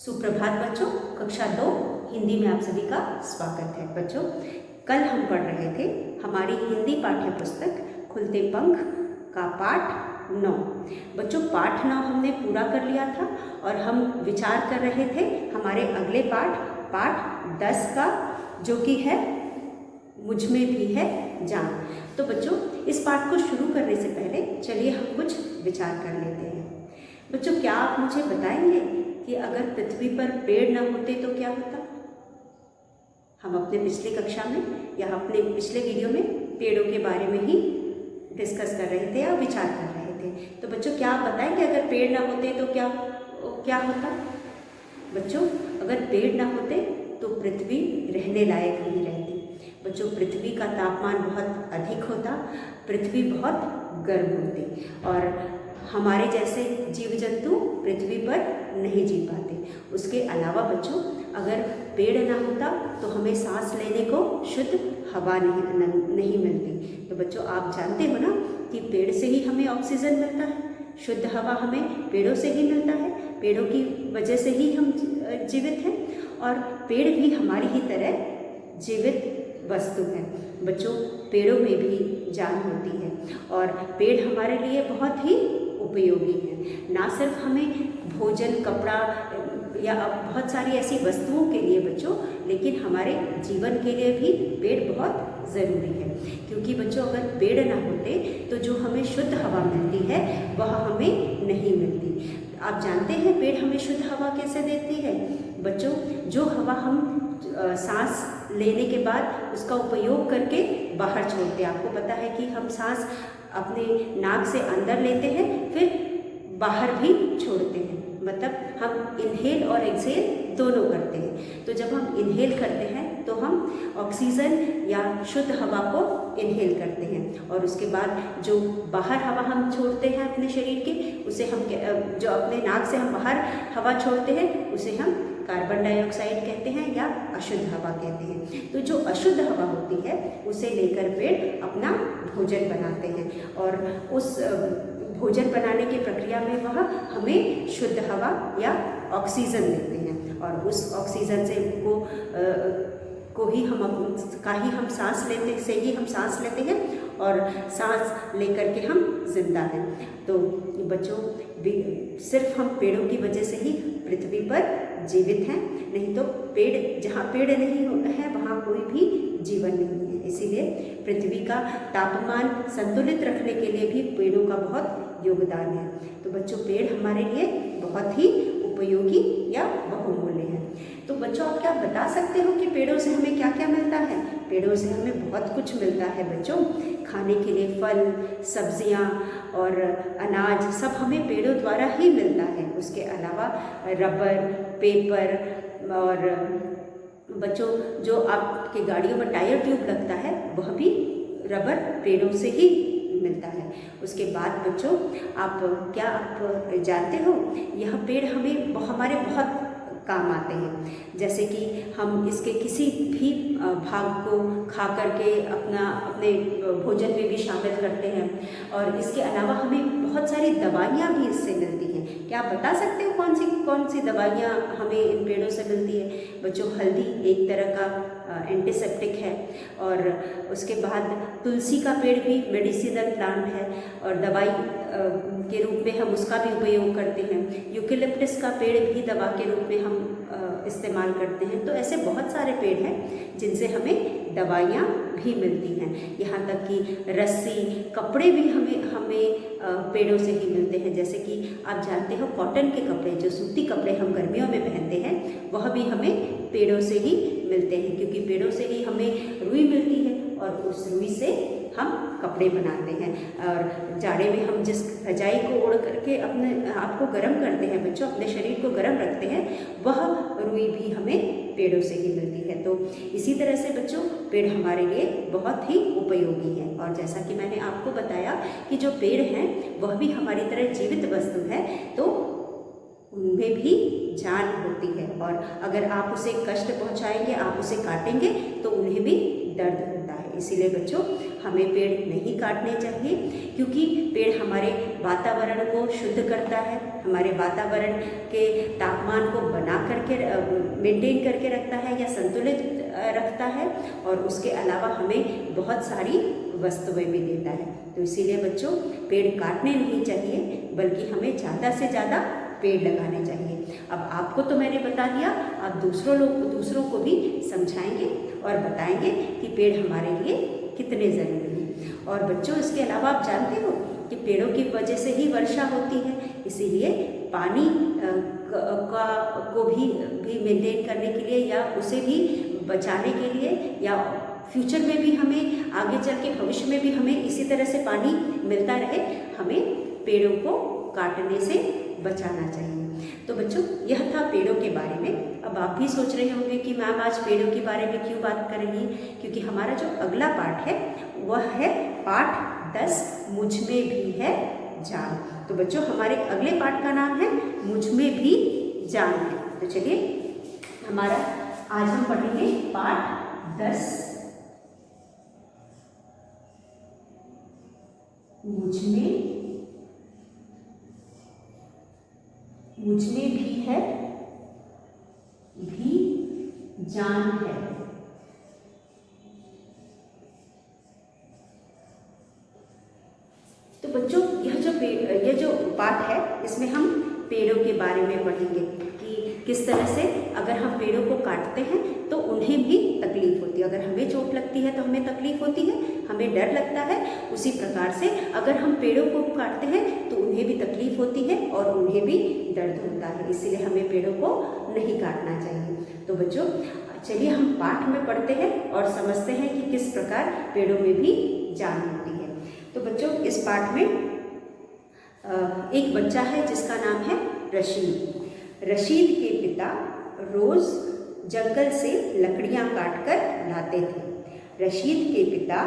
सुप्रभात बच्चों, कक्षा 2 हिंदी में आप सभी का स्वागत है। बच्चों, कल हम पढ़ रहे थे हमारी हिंदी पाठ्य पुस्तक खुलते पंख का पाठ 9। बच्चों, पाठ 9 हमने पूरा कर लिया था और हम विचार कर रहे थे हमारे अगले पाठ 10 का, जो कि है मुझ में भी है जान। तो बच्चों, इस पाठ को शुरू करने से पहले चलिए हम कुछ विचार कर लेते हैं। बच्चों, क्या आप मुझे बताएंगे कि अगर पृथ्वी पर पेड़ न होते तो क्या होता? हम अपने पिछली कक्षा में या अपने पिछले वीडियो में पेड़ों के बारे में ही डिस्कस कर रहे थे या विचार कर रहे थे। तो बच्चों, क्या आप बताएंगे अगर पेड़ न होते तो क्या होता? बच्चों, अगर पेड़ न होते तो पृथ्वी रहने लायक नहीं रहती। बच्चों, पृथ्वी का तापमान बहुत अधिक होता, पृथ्वी बहुत गर्म होती और हमारे जैसे जीव जंतु पृथ्वी पर नहीं जी पाते। उसके अलावा बच्चों, अगर पेड़ ना होता तो हमें सांस लेने को शुद्ध हवा नहीं मिलती। तो बच्चों, आप जानते हो ना कि पेड़ से ही हमें ऑक्सीजन मिलता है, शुद्ध हवा हमें पेड़ों से ही मिलता है, पेड़ों की वजह से ही हम जीवित हैं और पेड़ भी हमारी ही तरह जीवित वस्तु है। बच्चों, पेड़ों में भी जान होती है और पेड़ हमारे लिए बहुत ही उपयोगी है। ना सिर्फ हमें भोजन, कपड़ा या बहुत सारी ऐसी वस्तुओं के लिए बच्चों, लेकिन हमारे जीवन के लिए भी पेड़ बहुत ज़रूरी है। क्योंकि बच्चों, अगर पेड़ ना होते तो जो हमें शुद्ध हवा मिलती है वह हमें नहीं मिलती। आप जानते हैं पेड़ हमें शुद्ध हवा कैसे देती है? बच्चों, जो हवा हम सांस लेने के बाद उसका उपयोग करके बाहर छोड़ते हैं। आपको पता है कि हम सांस अपने नाक से अंदर लेते हैं, फिर बाहर भी छोड़ते हैं। मतलब हम इनहेल और एक्सहेल दोनों करते हैं। तो जब हम इनहेल करते हैं तो हम ऑक्सीजन या शुद्ध हवा को इनहेल करते हैं और उसके बाद जो बाहर हवा हम छोड़ते हैं अपने शरीर के, उसे हम जो अपने नाक से हम बाहर हवा छोड़ते हैं उसे हम कार्बन डाइऑक्साइड कहते हैं या अशुद्ध हवा कहते हैं। तो जो अशुद्ध हवा होती है उसे लेकर पेड़ अपना भोजन बनाते हैं और उस भोजन बनाने की प्रक्रिया में वह हमें शुद्ध हवा या ऑक्सीजन देते हैं और उस ऑक्सीजन से हम सांस लेते हैं और सांस लेकर के हम जिंदा हैं। तो बच्चों, सिर्फ हम पेड़ों की वजह से ही पृथ्वी पर जीवित हैं, नहीं तो जहाँ पेड़ नहीं है वहाँ कोई भी जीवन नहीं है। इसीलिए पृथ्वी का तापमान संतुलित रखने के लिए भी पेड़ों का बहुत योगदान है। तो बच्चों, पेड़ हमारे लिए बहुत ही उपयोगी या बहुमूल्य है। तो बच्चों, आप क्या बता सकते हो कि पेड़ों से हमें क्या क्या मिलता है? पेड़ों से हमें बहुत कुछ मिलता है बच्चों। खाने के लिए फल, सब्जियां और अनाज सब हमें पेड़ों द्वारा ही मिलता है। उसके अलावा रबर, पेपर और बच्चों, जो आपके गाड़ियों में टायर ट्यूब लगता है वह भी रबर पेड़ों से ही मिलता है। उसके बाद बच्चों, आप जानते हो यह पेड़ हमारे बहुत काम आते हैं। जैसे कि हम इसके किसी भी भाग को खा करके अपने भोजन में भी शामिल करते हैं और इसके अलावा हमें बहुत सारी दवाइयाँ भी इससे मिलती हैं। क्या आप बता सकते हो कौन सी दवाइयाँ हमें इन पेड़ों से मिलती है? बच्चों, हल्दी एक तरह का एंटीसेप्टिक है और उसके बाद तुलसी का पेड़ भी मेडिसिनल प्लांट है और दवाई के रूप में हम उसका भी उपयोग करते हैं। यूकेलिप्टस का पेड़ भी दवा के रूप में हम इस्तेमाल करते हैं। तो ऐसे बहुत सारे पेड़ हैं जिनसे हमें दवाइयाँ भी मिलती हैं। यहाँ तक कि रस्सी, कपड़े भी हमें पेड़ों से ही मिलते हैं। जैसे कि आप जानते हो कॉटन के कपड़े, जो सूती कपड़े हम गर्मियों में पहनते हैं, वह भी हमें पेड़ों से ही मिलते हैं। क्योंकि पेड़ों से ही हमें रुई मिलती है और उस रुई से हम कपड़े बनाते हैं और जाड़े में हम जिस रजाई को ओढ़ करके अपने आप को गर्म करते हैं बच्चों, अपने शरीर को गर्म रखते हैं, वह रुई भी हमें पेड़ों से ही मिलती है। तो इसी तरह से बच्चों, पेड़ हमारे लिए बहुत ही उपयोगी है और जैसा कि मैंने आपको बताया कि जो पेड़ हैं वह भी हमारी तरह जीवित वस्तु है, तो उनमें भी जान होती है और अगर आप उसे कष्ट पहुंचाएंगे, आप उसे काटेंगे तो उन्हें भी दर्द होता है। इसीलिए बच्चों, हमें पेड़ नहीं काटने चाहिए क्योंकि पेड़ हमारे वातावरण को शुद्ध करता है, हमारे वातावरण के तापमान को बना कर करके मेंटेन करके रखता है या संतुलित रखता है, और उसके अलावा हमें बहुत सारी वस्तुएं भी देता है। तो इसीलिए बच्चों पेड़ काटने नहीं चाहिए, बल्कि हमें ज़्यादा से ज़्यादा पेड़ लगाने चाहिए। अब आपको तो मैंने बता दिया, आप दूसरों को भी समझाएंगे और बताएंगे कि पेड़ हमारे लिए कितने ज़रूरी हैं। और बच्चों इसके अलावा आप जानते हो कि पेड़ों की वजह से ही वर्षा होती है, इसीलिए पानी को भी मेंटेन करने के लिए या उसे भी बचाने के लिए, या फ्यूचर में भी हमें आगे चल के भविष्य में भी हमें इसी तरह से पानी मिलता रहे, हमें पेड़ों को काटने से बचाना चाहिए। तो बच्चों यह था पेड़ों के बारे में। अब आप भी सोच रहे होंगे कि मैम आज पेड़ों के बारे में क्यों बात कर रही है, क्योंकि हमारा जो अगला पाठ है वह है पाठ 10 मुझ में भी है जान। तो बच्चों हमारे अगले पाठ का नाम है मुझ में भी जान है। तो चलिए हमारा आज हम पढ़ेंगे पाठ 10 मुझ में भी जान है। तो बच्चों यह जो पाठ है इसमें हम पेड़ों के बारे में पढ़ेंगे कि किस तरह से अगर हम पेड़ों को काटते हैं तो उन्हें भी तकलीफ होती है। अगर हमें चोट लगती है तो हमें तकलीफ होती है, हमें डर लगता है। उसी प्रकार से अगर हम पेड़ों को काटते हैं तो उन्हें भी तकलीफ होती है और उन्हें भी दर्द होता है, इसलिए हमें पेड़ों को नहीं काटना चाहिए। तो बच्चों चलिए हम पाठ में पढ़ते हैं और समझते हैं कि किस प्रकार पेड़ों में भी जान होती है। तो बच्चों इस पाठ में एक बच्चा है जिसका नाम है रशीद। रशीद के पिता रोज जंगल से लकड़ियां काटकर लाते थे। रशीद के पिता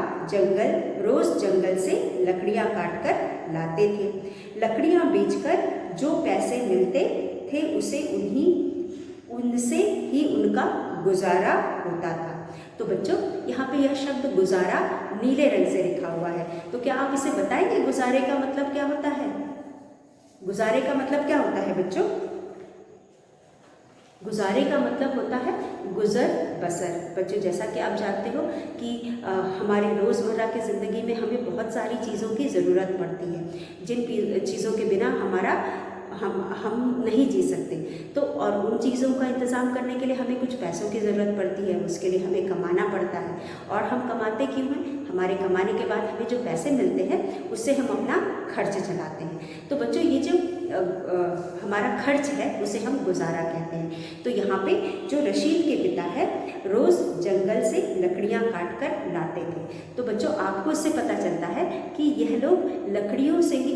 रोज जंगल से लकड़ियां काटकर लाते थे। लकड़ियां बेचकर जो पैसे मिलते थे उनसे ही उनका गुजारा होता था। तो बच्चों यहाँ पे यह शब्द गुजारा नीले रंग से लिखा हुआ है, तो क्या आप इसे बताएंगे गुजारे का मतलब क्या होता है? गुजारे का मतलब क्या होता है बच्चों? गुजारे का मतलब होता है गुजर बसर। बच्चों जैसा कि आप जानते हो कि हमारी रोज़मर्रा की ज़िंदगी में हमें बहुत सारी चीज़ों की ज़रूरत पड़ती है, जिन चीज़ों के बिना हम नहीं जी सकते। तो और उन चीज़ों का इंतज़ाम करने के लिए हमें कुछ पैसों की ज़रूरत पड़ती है, उसके लिए हमें कमाना पड़ता है। और हम कमाते क्यों हैं? हमारे कमाने के बाद हमें जो पैसे मिलते हैं उससे हम अपना खर्च चलाते हैं। तो बच्चों ये जो हमारा खर्च है उसे हम गुजारा कहते हैं। तो यहाँ पे जो रशीद के पिता है रोज़ जंगल से लकड़ियाँ काट कर लाते थे। तो बच्चों आपको इससे पता चलता है कि यह लोग लकड़ियों से ही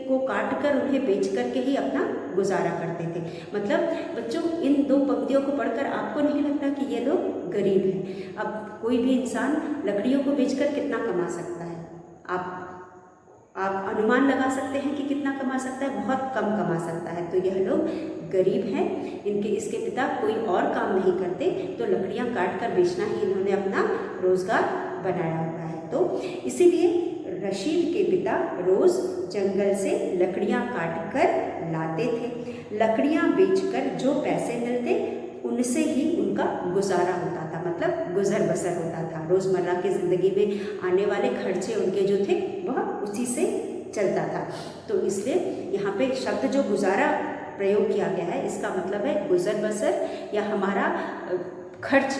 को काट कर उन्हें बेच कर के ही अपना गुजारा करते थे। मतलब बच्चों इन दो पंक्तियों को पढ़कर आपको नहीं लगता कि ये लोग गरीब हैं? अब कोई भी इंसान लकड़ियों को बेचकर कितना कमा सकता है? आप अनुमान लगा सकते हैं कि कितना कमा सकता है? बहुत कम कमा सकता है। तो यह लोग गरीब हैं, इसके पिता कोई और काम नहीं करते, तो लकड़ियां काट कर बेचना ही इन्होंने अपना रोजगार बनाया हुआ है। तो इसीलिए रशीद के पिता रोज जंगल से लकड़ियां काट कर लाते थे। लकड़ियां बेचकर जो पैसे मिलते उनसे ही उनका गुजारा होता था, मतलब गुजर बसर होता था। रोज़मर्रा की ज़िंदगी में आने वाले खर्चे उनके जो थे वह उसी से चलता था। तो इसलिए यहाँ पे शब्द जो गुजारा प्रयोग किया गया है इसका मतलब है गुजर बसर, या हमारा खर्च,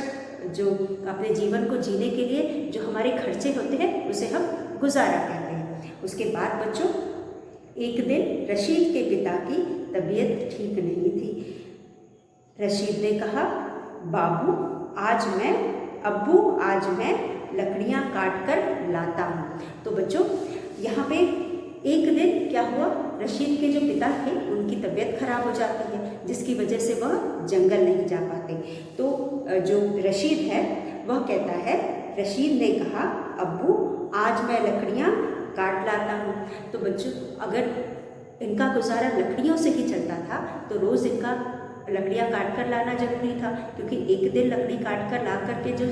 जो अपने जीवन को जीने के लिए जो हमारे खर्चे होते हैं उसे हम गुजारा कहते हैं। उसके बाद बच्चों एक दिन रशीद के पिता की तबीयत ठीक नहीं थी। रशीद ने कहा, अब्बू आज मैं लकड़ियां काट कर लाता हूँ। तो बच्चों यहाँ पे एक दिन क्या हुआ, रशीद के जो पिता थे उनकी तबीयत खराब हो जाती है, जिसकी वजह से वह जंगल नहीं जा पाते। तो जो रशीद है वह कहता है, रशीद ने कहा, अब्बू आज मैं लकड़ियाँ काट लाता हूँ। तो बच्चों अगर इनका गुजारा लकड़ियों से ही चलता था तो रोज़ इनका लकड़ियाँ काट कर लाना जरूरी था, क्योंकि एक दिन लकड़ी काट कर ला करके जो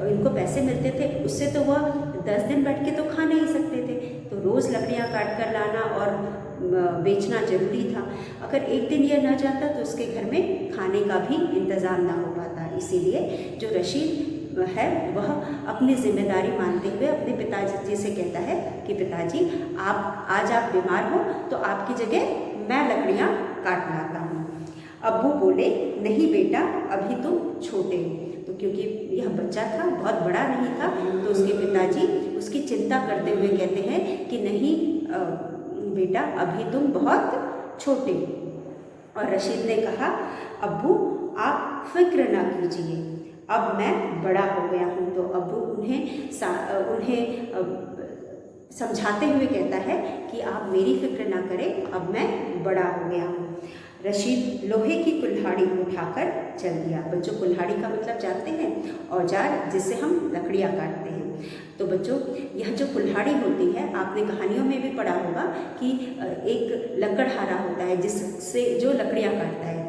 इनको पैसे मिलते थे उससे तो वह 10 दिन बैठ के तो खा नहीं सकते थे। तो रोज़ लकड़ियाँ काट कर लाना और बेचना ज़रूरी था। अगर एक दिन यह न जाता तो उसके घर में खाने का भी इंतज़ाम ना हो पाता। इसीलिए जो रशीद है वह अपनी जिम्मेदारी मानते हुए अपने पिताजी से कहता है कि पिताजी आज आप बीमार हो तो आपकी जगह मैं लकड़ियाँ काट लाता हूँ। अब्बू बोले, नहीं बेटा, अभी तुम छोटे हो। तो क्योंकि यह बच्चा था, बहुत बड़ा नहीं था, तो उसके पिताजी उसकी चिंता करते हुए कहते हैं कि नहीं बेटा, अभी तुम बहुत छोटे हो। और रशीद ने कहा, अब्बू आप फिक्र ना कीजिए, अब मैं बड़ा हो गया हूँ। तो अब्बू उन्हें समझाते हुए कहता है कि आप मेरी फिक्र ना करें, अब मैं बड़ा हो गया हूँ। रशीद लोहे की कुल्हाड़ी उठाकर चल दिया। बच्चों, कुल्हाड़ी का मतलब जानते हैं? औजार जिससे हम लकड़ियाँ काटते हैं। तो बच्चों, यह जो कुल्हाड़ी होती है, आपने कहानियों में भी पढ़ा होगा कि एक लकड़हारा होता है जिससे जो लकड़ियाँ काटता है।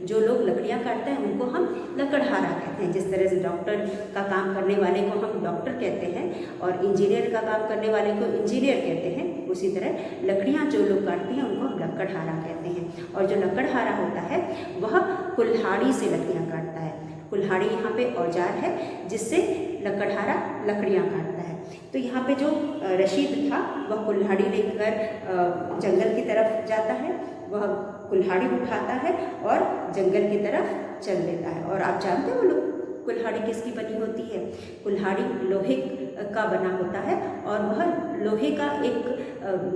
जो लोग लकड़ियाँ काटते हैं उनको हम लकड़हारा कहते हैं। जिस तरह से डॉक्टर का काम करने वाले को हम डॉक्टर कहते हैं और इंजीनियर का काम करने वाले को इंजीनियर कहते हैं, उसी तरह लकड़ियाँ जो लोग काटते हैं उनको हम लकड़हारा कहते हैं। और जो लकड़हारा होता है वह कुल्हाड़ी से लकड़ियाँ काटता है। कुल्हाड़ी यहाँ पे औजार है जिससे लकड़हारा लकड़ियाँ काटता है। तो यहाँ पे जो रशीद था वह कुल्हाड़ी लेकर जंगल की तरफ जाता है। वह कुल्हाड़ी उठाता है और जंगल की तरफ चल देता है। और आप जानते हो लोग कुल्हाड़ी किसकी बनी होती है? कुल्हाड़ी लोहे का बना होता है और वह लोहे का एक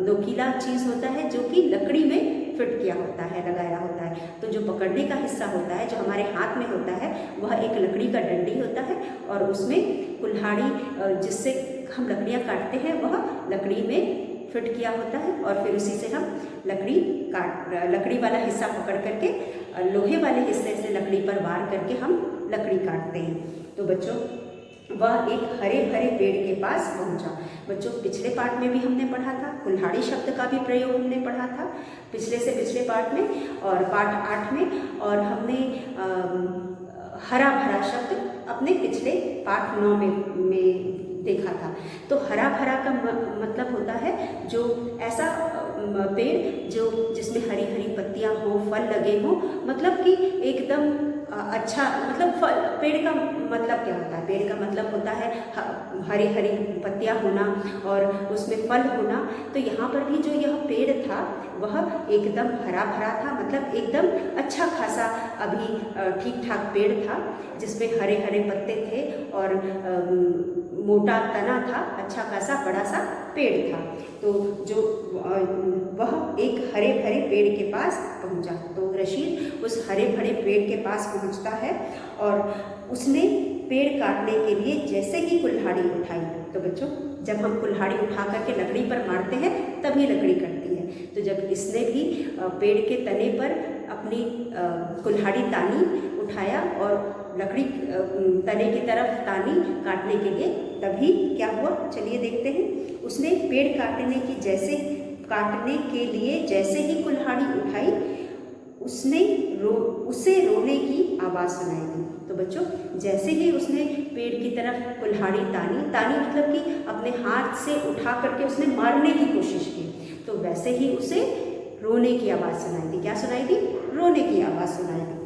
नोकीला चीज़ होता है जो कि लकड़ी में फिट किया होता है, लगाया होता है। तो जो पकड़ने का हिस्सा होता है, जो हमारे हाथ में होता है, वह एक लकड़ी का डंडी होता है और उसमें कुल्हाड़ी जिससे हम लकड़ियाँ काटते हैं वह लकड़ी में फिट किया होता है और फिर उसी से हम लकड़ी वाला हिस्सा पकड़ करके लोहे वाले हिस्से से लकड़ी पर वार करके हम लकड़ी काटते हैं। तो बच्चों, वह एक हरे भरे पेड़ के पास पहुंचा। बच्चों, पिछले पार्ट में भी हमने पढ़ा था, कुल्हाड़ी शब्द का भी प्रयोग हमने पढ़ा था पिछले से पिछले पार्ट में और पार्ट 8 में, और हमने हरा भरा शब्द अपने पिछले पार्ट 9 में देखा था। तो हरा भरा का मतलब होता है जो ऐसा पेड़ जिसमें हरी हरी पत्तियां हो, फल लगे हो, मतलब कि एकदम अच्छा, मतलब पेड़ का मतलब क्या होता है? पेड़ का मतलब होता है हरी हरी पत्तियां होना और उसमें फल होना। तो यहाँ पर भी जो यह पेड़ था वह एकदम हरा भरा था, मतलब एकदम अच्छा खासा अभी ठीक ठाक पेड़ था जिसमें हरे हरे पत्ते थे और मोटा तना था, अच्छा खासा बड़ा सा पेड़ था। तो जो वह एक हरे भरे पेड़ के पास पहुंचा। तो रशीद उस हरे भरे पेड़ के पास पहुंचता है और उसने पेड़ काटने के लिए जैसे ही कुल्हाड़ी उठाई, तो बच्चों, जब हम कुल्हाड़ी उठा करके लकड़ी पर मारते हैं तभी लकड़ी कटती है। तो जब इसने भी पेड़ के तने पर अपनी कुल्हाड़ी तानी, उठाया और लकड़ी तने की तरफ तानी काटने के लिए, तभी क्या हुआ चलिए देखते हैं। उसने पेड़ काटने के लिए जैसे ही कुल्हाड़ी उठाई उसे रोने की आवाज़ सुनाई दी। तो बच्चों, जैसे ही उसने पेड़ की तरफ कुल्हाड़ी तानी मतलब कि अपने हाथ से उठा करके उसने मारने की कोशिश की, तो वैसे ही उसे रोने की आवाज़ सुनाई दी। क्या सुनाई दी? रोने की आवाज़ सुनाई दी।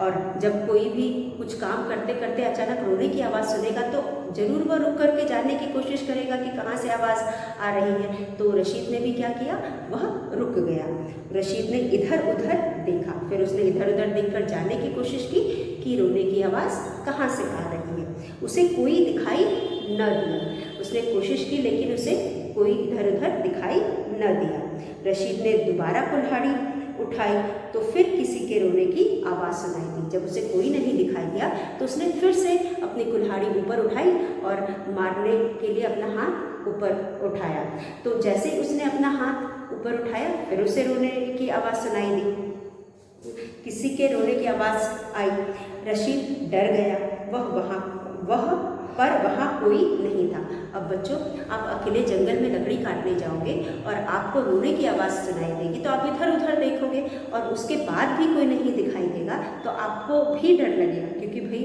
और जब कोई भी कुछ काम करते करते अचानक रोने की आवाज़ सुनेगा तो ज़रूर वह रुक करके जानने की कोशिश करेगा कि कहाँ से आवाज़ आ रही है। तो रशीद ने भी क्या किया? वह रुक गया। रशीद ने इधर उधर देखा, फिर उसने इधर उधर देखकर जानने की कोशिश की कि रोने की आवाज़ कहाँ से आ रही है। उसे कोई दिखाई न दिया। उसने कोशिश की लेकिन उसे कोई इधर उधर दिखाई न दिया। रशीद ने दोबारा कुल्हाड़ी उठाई तो फिर किसी के रोने की आवाज़ सुनाई दी। जब उसे कोई नहीं दिखाई दिया तो उसने फिर से अपनी कुल्हाड़ी ऊपर उठाई और मारने के लिए अपना हाथ ऊपर उठाया। तो जैसे ही उसने अपना हाथ ऊपर उठाया फिर उसे रोने की आवाज़ सुनाई दी। किसी के रोने की आवाज़ आई। रशीद डर गया। वह पर वहाँ कोई नहीं था। अब बच्चों, आप अकेले जंगल में लकड़ी काटने जाओगे और आपको रोने की आवाज़ सुनाई देगी तो आप इधर उधर देखोगे और उसके बाद भी कोई नहीं दिखाई देगा तो आपको भी डर लगेगा, क्योंकि भाई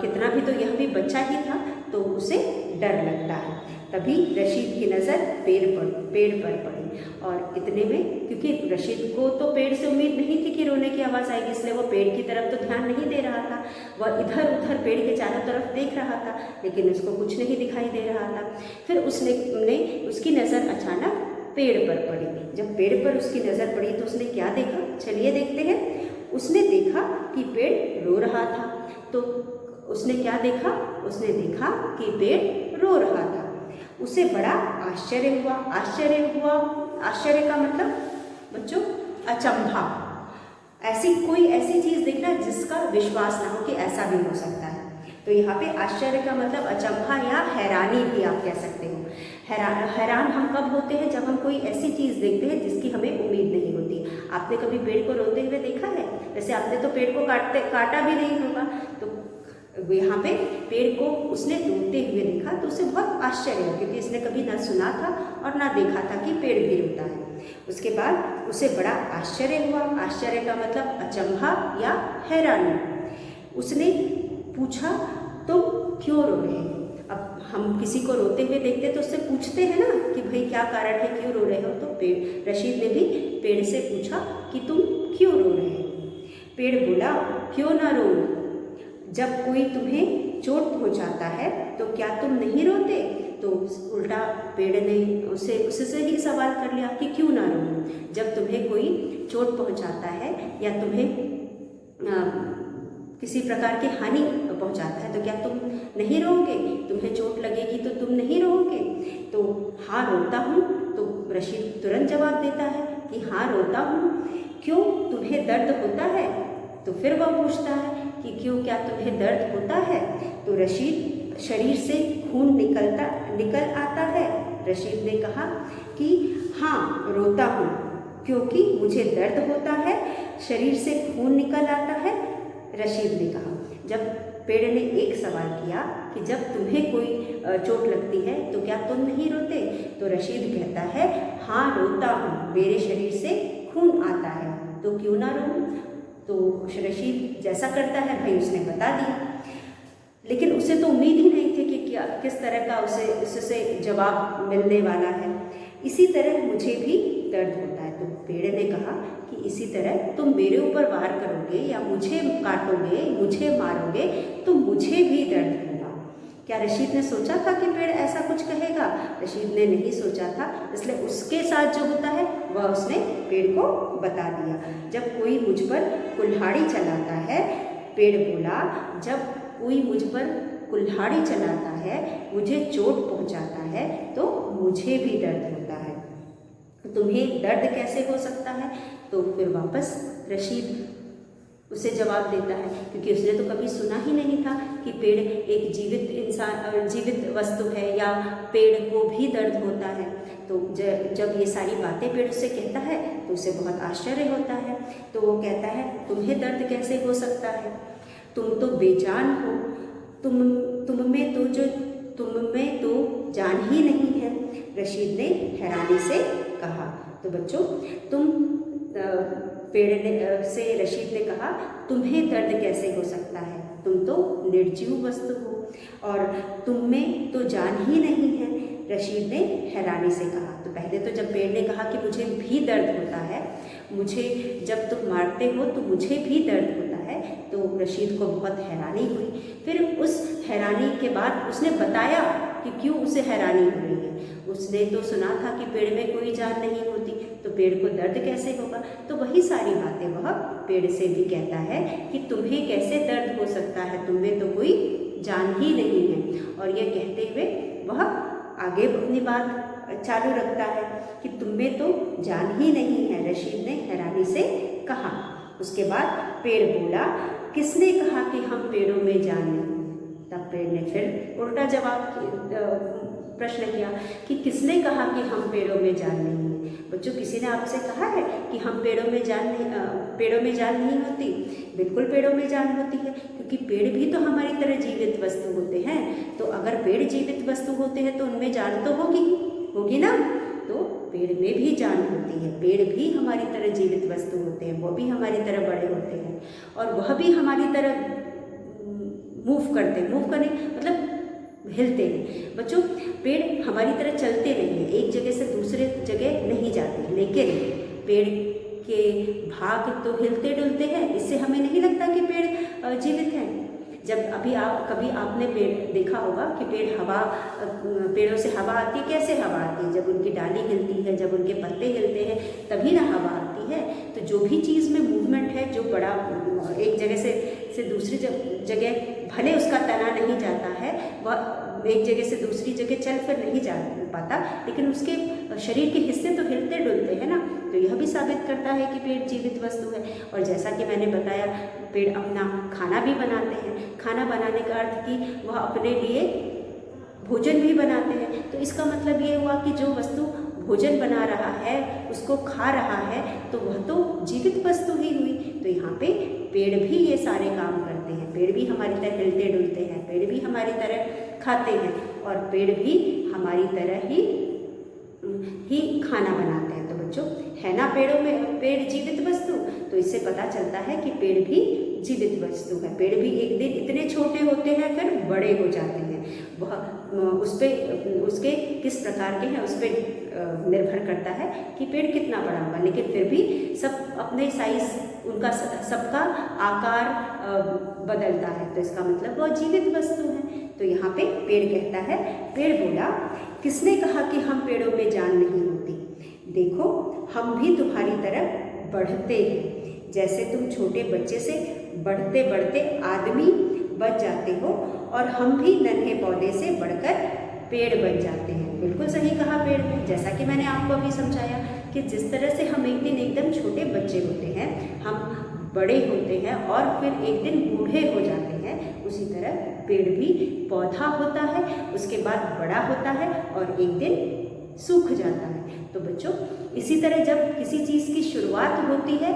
कितना भी तो यह भी बच्चा ही था तो उसे डर लगता है। तभी रशीद की नज़र पेड़ पर पड़ी और इतने में, क्योंकि रशीद को तो पेड़ से उम्मीद नहीं थी कि रोने की आवाज़ आएगी, इसलिए वो पेड़ की तरफ तो ध्यान नहीं दे रहा था। वह इधर उधर पेड़ के चारों तरफ देख रहा था लेकिन उसको कुछ नहीं दिखाई दे रहा था। फिर उसकी नज़र अचानक पेड़ पर पड़ी। जब पेड़ पर उसकी नज़र पड़ी तो उसने क्या देखा, चलिए देखते हैं। उसने देखा कि पेड़ रो रहा था। तो उसने क्या देखा, उसने देखा कि पेड़ रो रहा था। उसे बड़ा आश्चर्य हुआ। आश्चर्य का मतलब बच्चों अचंभा, कोई ऐसी चीज़ देखना जिसका विश्वास ना हो कि ऐसा भी हो सकता है। तो यहाँ पे आश्चर्य का मतलब अचंभा या हैरानी भी आप कह सकते हो। हैरान हम कब होते हैं, जब हम कोई ऐसी चीज़ देखते हैं जिसकी हमें उम्मीद नहीं होती। आपने कभी पेड़ को रोते हुए देखा है? वैसे आपने तो पेड़ को काटा भी नहीं होगा। तो यहाँ पे पेड़ को उसने रोते हुए देखा तो उसे बहुत आश्चर्य हुआ, क्योंकि इसने कभी ना सुना था और ना देखा था कि पेड़ भी रोता है। उसके बाद उसे बड़ा आश्चर्य हुआ। आश्चर्य का मतलब अचंभा या हैरानी। उसने पूछा, तुम क्यों रो रहे हो? अब हम किसी को रोते हुए देखते तो उससे पूछते हैं ना कि भाई क्या कारण है, क्यों रो रहे हो? तो रशीद ने भी पेड़ से पूछा कि तुम क्यों रो रहे हो? पेड़ बोला, क्यों ना रो, जब कोई तुम्हें चोट पहुंचाता है तो क्या तुम नहीं रोते? तो उल्टा पेड़ ने उससे ही सवाल कर लिया कि क्यों ना रो, जब तुम्हें कोई चोट पहुंचाता है या तुम्हें किसी प्रकार की हानि पहुंचाता है तो क्या तुम नहीं रोओगे? तुम्हें चोट लगेगी तो तुम नहीं रोओगे? तो हाँ रोता हूँ। तो रशीद तुरंत जवाब देता है कि हाँ रोता हूँ। क्यों, तुम्हें दर्द होता है? तो फिर वह पूछता है कि क्यों, क्या तुम्हें दर्द होता है? तो रशीद शरीर से खून निकल आता है। रशीद ने कहा कि हाँ रोता हूँ क्योंकि मुझे दर्द होता है, शरीर से खून निकल आता है। रशीद ने कहा। जब पेड़ ने एक सवाल किया कि जब तुम्हें कोई चोट लगती है तो क्या तुम नहीं रोते? तो रशीद कहता है हाँ रोता हूँ, मेरे शरीर से खून आता है तो क्यों ना रोऊं? तो रशीद जैसा करता है भाई उसने बता दिया, लेकिन उसे तो उम्मीद ही नहीं थी कि किस तरह का उससे जवाब मिलने वाला है। इसी तरह मुझे भी दर्द होता है। तो पेड़ ने कहा कि इसी तरह तुम मेरे ऊपर वार करोगे या मुझे काटोगे, मुझे मारोगे तो मुझे भी दर्द होगा। क्या रशीद ने सोचा था कि पेड़ ऐसा कुछ कहेगा? रशीद ने नहीं सोचा था, इसलिए उसके साथ जो होता है वह उसने पेड़ को बता दिया। जब कोई मुझ पर कुल्हाड़ी चलाता है, पेड़ बोला, जब कोई मुझ पर कुल्हाड़ी चलाता है, मुझे चोट पहुंचाता है तो मुझे भी दर्द होता है। तुम्हें दर्द कैसे हो सकता है? तो फिर वापस रशीद उसे जवाब देता है, क्योंकि उसने तो कभी सुना ही नहीं था कि पेड़ एक जीवित वस्तु है या पेड़ को भी दर्द होता है। तो जब ये सारी बातें पेड़ उससे कहता है तो उसे बहुत आश्चर्य होता है। तो वो कहता है तुम्हें दर्द कैसे हो सकता है? तुम तो बेजान हो, तुम में तो जान ही नहीं है। रशीद ने हैरानी से कहा। तो बच्चों पेड़ से रशीद ने कहा तुम्हें दर्द कैसे हो सकता है? तुम तो निर्जीव वस्तु हो और तुम में तो जान ही नहीं है। रशीद ने हैरानी से कहा। तो पहले तो जब पेड़ ने कहा कि मुझे भी दर्द होता है, मुझे जब तुम मारते हो तो मुझे भी दर्द होता है, तो रशीद को बहुत हैरानी हुई। फिर उस हैरानी के बाद उसने बताया कि क्यों उसे हैरानी हो रही है। उसने तो सुना था कि पेड़ में कोई जान नहीं होती, तो पेड़ को दर्द कैसे होगा? तो वही सारी बातें वह पेड़ से भी कहता है कि तुम्हें कैसे दर्द हो सकता है, तुम्हें तो कोई जान ही नहीं है। और यह कहते हुए वह आगे अपनी बात चालू रखता है कि तुम्हें तो जान ही नहीं है। रशीद ने हैरानी से कहा। उसके बाद पेड़ बोला, किसने कहा कि हम पेड़ों में जान नहीं? तब पेड़ ने फिर उल्टा जवाब प्रश्न किया कि किसने कहा कि हम पेड़ों में जान नहीं है? बच्चों, किसी ने आपसे कहा है कि हम पेड़ों में जान नहीं होती? बिल्कुल पेड़ों में जान होती है, क्योंकि पेड़ भी तो हमारी तरह जीवित वस्तु होते हैं। तो अगर पेड़ जीवित वस्तु होते हैं तो उनमें जान तो होगी ना। तो पेड़ में भी जान होती है। पेड़ भी हमारी तरह जीवित वस्तु होते हैं, वो भी हमारी तरह बड़े होते हैं और वह भी हमारी तरह मूव करने मतलब हिलते हैं। बच्चों, पेड़ हमारी तरह चलते नहीं हैं, एक जगह से दूसरे जगह नहीं जाते, लेकिन पेड़ के भाग तो हिलते डुलते हैं। इससे हमें नहीं लगता कि पेड़ जीवित हैं। जब कभी आपने पेड़ देखा होगा कि पेड़ों से हवा आती है। कैसे हवा आती है? जब उनकी डाली हिलती है, जब उनके पत्ते हिलते हैं, तभी ना हवा आती है। तो जो भी चीज़ में मूवमेंट है, जो बड़ा एक जगह से दूसरी जगह भले उसका तना नहीं जाता है, वह एक जगह से दूसरी जगह चल फिर नहीं जा पाता, लेकिन उसके शरीर के हिस्से तो हिलते डुलते हैं ना। तो यह भी साबित करता है कि पेड़ जीवित वस्तु है। और जैसा कि मैंने बताया, पेड़ अपना खाना भी बनाते हैं। खाना बनाने का अर्थ कि वह अपने लिए भोजन भी बनाते हैं। तो इसका मतलब ये हुआ कि जो वस्तु भोजन बना रहा है, उसको खा रहा है, तो वह तो जीवित वस्तु ही हुई। तो यहाँ पे पेड़ भी ये सारे काम करते हैं। पेड़ भी हमारी तरह हिलते डुलते हैं, पेड़ भी हमारी तरह खाते हैं और पेड़ भी हमारी तरह ही खाना बनाते हैं। तो बच्चों, है ना पेड़ जीवित वस्तु? तो इससे पता चलता है कि पेड़ भी जीवित वस्तु है। पेड़ भी एक दिन इतने छोटे होते हैं, फिर बड़े हो जाते हैं। वह उसके किस प्रकार के हैं उस पर निर्भर करता है कि पेड़ कितना बड़ा होगा, लेकिन फिर भी सब अपने साइज, उनका सबका आकार बदलता है। तो इसका मतलब वह जीवित वस्तु है। तो यहाँ पे पेड़ कहता है, पेड़ बोला, किसने कहा कि हम पेड़ों में जान नहीं होती? देखो, हम भी तुम्हारी तरह बढ़ते हैं। जैसे तुम छोटे बच्चे से बढ़ते बढ़ते आदमी बन जाते हो, और हम भी नन्हे पौधे से बढ़कर पेड़ बन जाते हैं। बिल्कुल सही कहा पेड़ ने। जैसा कि मैंने आपको अभी समझाया कि जिस तरह से हम एक दिन एकदम छोटे बच्चे होते हैं, हम बड़े होते हैं और फिर एक दिन बूढ़े हो जाते हैं, उसी तरह पेड़ भी पौधा होता है, उसके बाद बड़ा होता है और एक दिन सूख जाता है। तो बच्चों, इसी तरह जब किसी चीज़ की शुरुआत होती है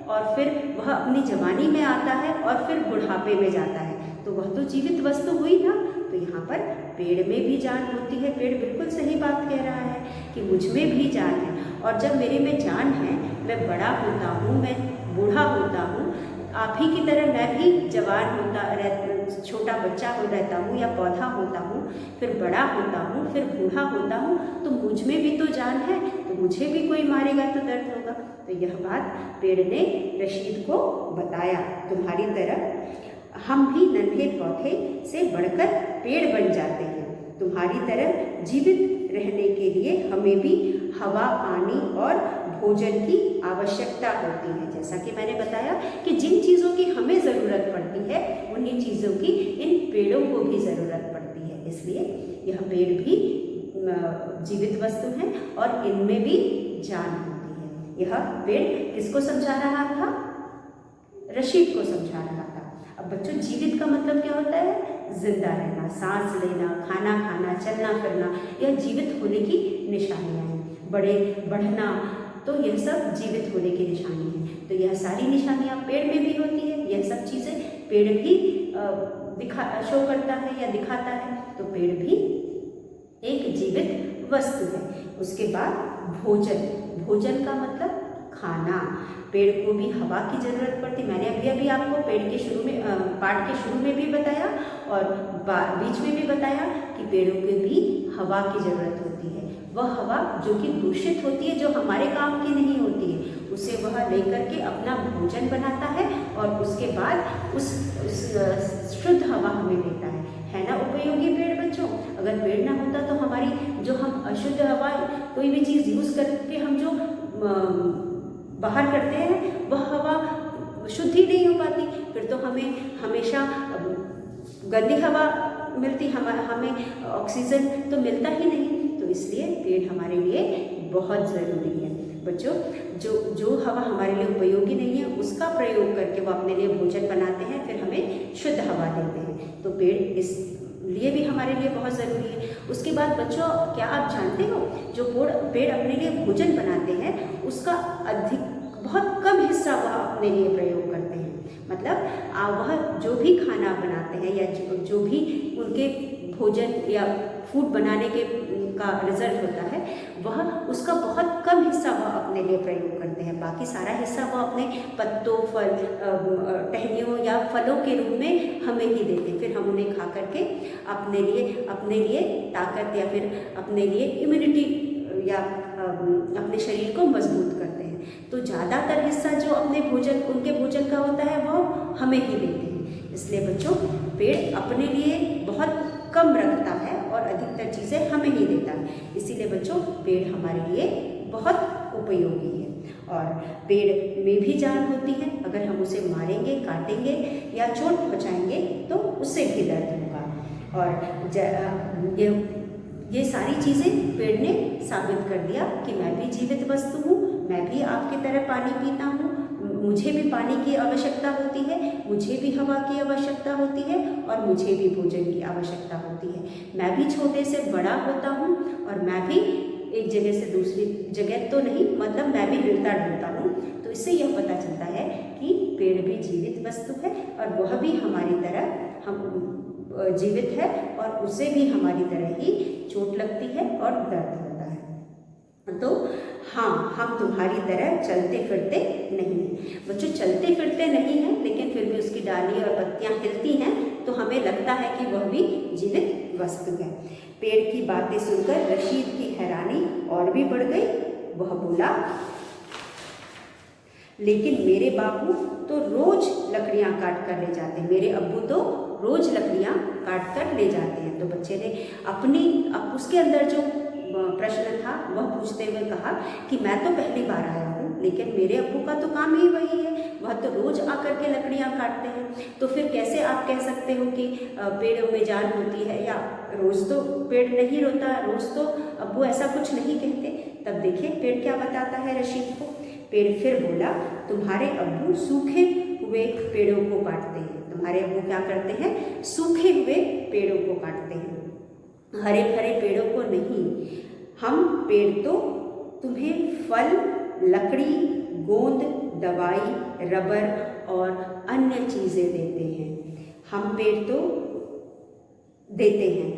और फिर वह अपनी जवानी में आता है और फिर बुढ़ापे में जाता है, तो वह तो जीवित वस्तु हुई ना। तो यहाँ पर पेड़ में भी जान होती है। पेड़ बिल्कुल सही बात कह रहा है कि मुझ में भी जान है, और जब मेरे में जान है, मैं बड़ा होता हूँ, मैं बूढ़ा होता हूँ, आप ही की तरह मैं भी जवान छोटा बच्चा रहता हूँ या पौधा होता हूँ, फिर बड़ा होता हूँ, फिर बूढ़ा होता हूँ, तो मुझ में भी तो जान है। तो मुझे भी कोई मारेगा तो दर्द होगा। तो यह बात पेड़ ने रशीद को बताया। तुम्हारी तरह हम भी नन्हे पौधे से बढ़कर पेड़ बन जाते हैं। तुम्हारी तरह जीवित रहने के लिए हमें भी हवा, पानी और भोजन की आवश्यकता होती है। जैसा कि मैंने बताया कि जिन चीज़ों की हमें ज़रूरत पड़ती है, उन्हीं चीज़ों की इन पेड़ों को भी ज़रूरत पड़ती है। इसलिए यह पेड़ भी जीवित वस्तु हैं और इनमें भी जान होती है। यह पेड़ किसको समझा रहा था? रशीद को समझा रहा था। अब बच्चों, जीवित का मतलब क्या होता है? जिंदा रहना, सांस लेना, खाना खाना, चलना फिरना, यह जीवित होने की निशानियाँ हैं। बढ़ना, तो यह सब जीवित होने की निशानी है। तो यह सारी निशानियाँ पेड़ में भी होती है। यह सब चीज़ें पेड़ भी शो करता है या दिखाता है। तो पेड़ भी एक जीवित वस्तु है। उसके बाद भोजन का मतलब खाना। पेड़ को भी हवा की ज़रूरत पड़ती। मैंने अभी आपको पेड़ के पाठ के शुरू में भी बताया और बीच में भी बताया कि पेड़ों को भी हवा की ज़रूरत होती है। वह हवा जो कि दूषित होती है, जो हमारे काम की नहीं होती है, उसे वह लेकर के अपना भोजन बनाता है और उसके बाद उस शुद्ध हवा हमें देता है ना उपयोगी पेड़ बच्चों। अगर पेड़ ना होता तो हमारी जो हम अशुद्ध हवा, कोई भी चीज़ यूज़ करके हम जो बाहर करते हैं, वह हवा शुद्ध ही नहीं हो पाती। फिर तो हमें हमेशा गंदी हवा मिलती, हमें ऑक्सीजन तो मिलता ही नहीं। तो इसलिए पेड़ हमारे लिए बहुत ज़रूरी है बच्चों। जो हवा हमारे लिए उपयोगी नहीं है, उसका प्रयोग करके वो अपने लिए भोजन बनाते हैं, फिर हमें शुद्ध हवा देते हैं। तो पेड़ इस लिए भी हमारे लिए बहुत ज़रूरी है। उसके बाद बच्चों, क्या आप जानते हो, जो पेड़ अपने लिए भोजन बनाते हैं उसका बहुत कम हिस्सा वह अपने लिए प्रयोग करते हैं। मतलब वह जो भी खाना बनाते हैं या जो भी उनके भोजन या फूड बनाने का रिजल्ट होता है, वह उसका बहुत कम हिस्सा वह अपने लिए प्रयोग करते हैं। बाकी सारा हिस्सा वह अपने पत्तों, फल, टहनियों या फलों के रूप में हमें ही देते हैं। फिर हम उन्हें खा करके अपने लिए ताकत या फिर अपने लिए इम्यूनिटी या अपने शरीर को मजबूत करते हैं। तो ज़्यादातर हिस्सा जो उनके भोजन का होता है वह हमें ही देते हैं। इसलिए बच्चों, पेड़ अपने लिए बहुत कम रखता है और अधिकतर चीज़ें हमें ही देता है। इसीलिए बच्चों, पेड़ हमारे लिए बहुत उपयोगी है। और पेड़ में भी जान होती है। अगर हम उसे मारेंगे, काटेंगे या चोट पहुँचाएंगे तो उससे भी दर्द होगा। और ये सारी चीज़ें पेड़ ने साबित कर दिया कि मैं भी जीवित वस्तु हूँ, मैं भी आपकी तरह पानी पीता हूँ, मुझे भी पानी की आवश्यकता होती है, मुझे भी हवा की आवश्यकता होती है और मुझे भी भोजन की आवश्यकता होती है। मैं भी छोटे से बड़ा होता हूँ और मैं भी एक जगह से दूसरी जगह तो नहीं, मतलब मैं भी हिलता डुलता हूँ। तो इससे यह पता चलता है कि पेड़ भी जीवित वस्तु है और वह भी हमारी तरह जीवित है और उसे भी हमारी तरह ही चोट लगती है और दर्द होता है। तो हाँ, हम तुम्हारी तरह चलते फिरते नहीं हैं। बच्चों, चलते फिरते नहीं हैं, लेकिन फिर भी उसकी डाली और पत्तियां हिलती हैं तो हमें लगता है कि वह भी जीवित वस्तु है। पेड़ की बातें सुनकर रशीद की हैरानी और भी बढ़ गई। वह बोला, लेकिन मेरे बाबू तो रोज लकड़ियां काट कर ले जाते हैं, मेरे अब्बू तो रोज लकड़ियां काट कर ले जाते हैं। तो बच्चे ने उसके अंदर जो प्रश्न था वह पूछते हुए कहा कि मैं तो पहली बार आया हूँ, लेकिन मेरे अब्बू का तो काम ही वही है, वह तो रोज आकर के लकड़ियाँ काटते हैं। तो फिर कैसे आप कह सकते हो कि पेड़ों में जान होती है? या रोज तो पेड़ नहीं रोता, रोज तो अब्बू ऐसा कुछ नहीं कहते। तब देखिए पेड़ क्या बताता है रशीद को। पेड़ फिर बोला, तुम्हारे अब्बू सूखे हुए पेड़ों को काटते हैं। तुम्हारे अब्बू क्या करते हैं? सूखे हुए पेड़ों को काटते हैं, हरे भरे पेड़ों को नहीं। हम पेड़ तो तुम्हें फल, लकड़ी, गोंद, दवाई, रबर और अन्य चीज़ें देते हैं। हम पेड़ तो देते हैं,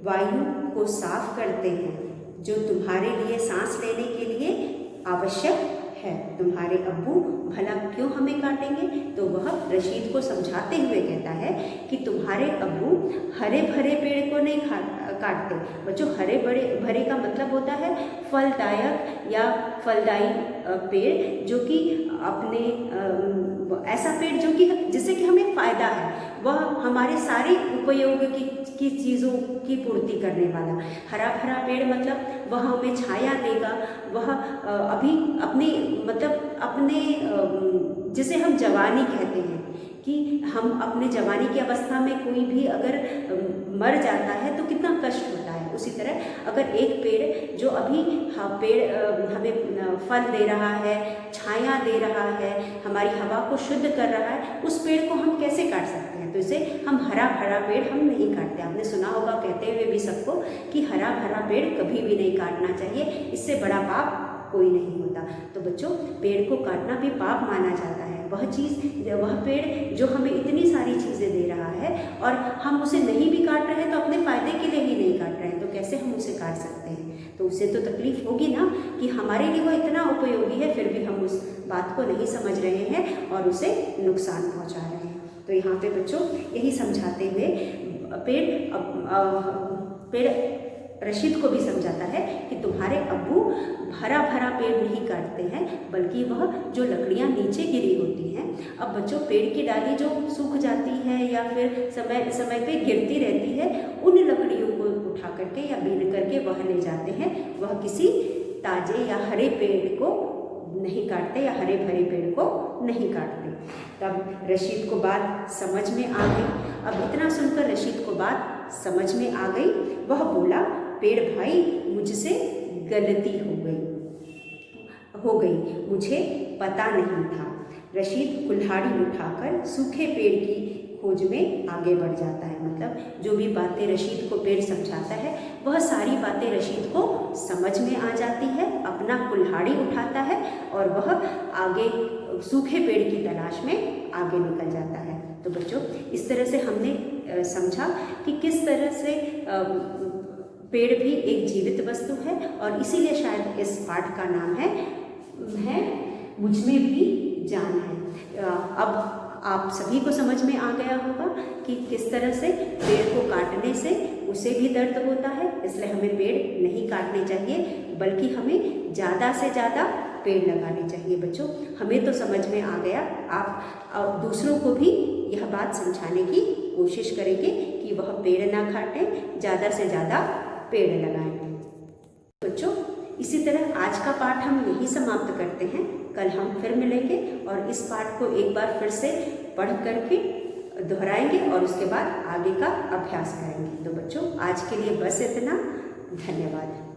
वायु को साफ करते हैं जो तुम्हारे लिए सांस लेने के लिए आवश्यक है। तुम्हारे अब्बू भला क्यों हमें काटेंगे? तो वह रशीद को समझाते हुए कहता है कि तुम्हारे अब्बू हरे भरे पेड़ को नहीं काटते। बच्चों, हरे भरे का मतलब होता है फलदायक या फलदायी पेड़, जो कि ऐसा पेड़ जो कि जिससे कि हमें फ़ायदा है, वह हमारे सारे उपयोग की चीज़ों की पूर्ति करने वाला। हरा भरा पेड़ मतलब वह हमें छाया देगा, वह अपने जिसे हम जवानी कहते हैं कि हम अपने जवानी की अवस्था में कोई भी अगर मर जाता है तो कितना कष्ट होता है। उसी तरह अगर एक पेड़ जो अभी हमें फल दे रहा है, छाया दे रहा है, हमारी हवा को शुद्ध कर रहा है, उस पेड़ को हम कैसे काट सकते हैं? तो इसे हम हरा भरा पेड़ हम नहीं काटते। आपने सुना होगा कहते हुए भी सबको कि हरा भरा पेड़ कभी भी नहीं काटना चाहिए, इससे बड़ा पाप कोई नहीं होता। तो बच्चों, पेड़ को काटना भी पाप माना जाता है। वह पेड़ जो हमें इतनी सारी चीज़ें दे रहा है और हम उसे नहीं भी काट रहे हैं तो अपने फ़ायदे के लिए ही नहीं काट रहे हैं, तो कैसे हम उसे काट सकते हैं? तो उससे तो तकलीफ होगी ना कि हमारे लिए वो इतना उपयोगी है, फिर भी हम उस बात को नहीं समझ रहे हैं और उसे नुकसान पहुँचा रहे हैं। तो यहाँ पे बच्चों यही समझाते हुए पेड़ रशीद को भी समझाता है कि तुम्हारे अब्बू हरा भरा पेड़ नहीं काटते हैं, बल्कि वह जो लकड़ियां नीचे गिरी होती हैं। अब बच्चों, पेड़ की डाली जो सूख जाती है या फिर समय पे गिरती रहती है, उन लकड़ियों को उठा करके या बीन करके वह ले जाते हैं। वह किसी ताजे या हरे पेड़ को नहीं काटते या हरे भरे पेड़ को नहीं काटते। तब रशीद को बात समझ में आ गई। अब इतना सुनकर रशीद को बात समझ में आ गई। वह बोला, पेड़ भाई, मुझसे गलती हो गई, मुझे पता नहीं था। रशीद कुल्हाड़ी उठाकर सूखे पेड़ की खोज में आगे बढ़ जाता है। मतलब जो भी बातें रशीद को पेड़ समझाता है वह सारी बातें रशीद को समझ में आ जाती है, अपना कुल्हाड़ी उठाता है और वह आगे सूखे पेड़ की तलाश में आगे निकल जाता है। तो बच्चों, इस तरह से हमने समझा कि किस तरह से पेड़ भी एक जीवित वस्तु है और इसीलिए शायद इस पाठ का नाम है मुझमें भी जान है। अब आप सभी को समझ में आ गया होगा कि किस तरह से पेड़ को काटने से उसे भी दर्द होता है, इसलिए हमें पेड़ नहीं काटने चाहिए बल्कि हमें ज़्यादा से ज़्यादा पेड़ लगाने चाहिए। बच्चों, हमें तो समझ में आ गया, आप दूसरों को भी यह बात समझाने की कोशिश करेंगे कि वह पेड़ ना काटें, ज़्यादा से ज़्यादा पेड़ लगाएं। बच्चों, इसी तरह आज का पाठ हम यही समाप्त करते हैं। कल हम फिर मिलेंगे और इस पाठ को एक बार फिर से पढ़ करके दोहराएंगे और उसके बाद आगे का अभ्यास करेंगे। तो बच्चों, आज के लिए बस इतना। धन्यवाद।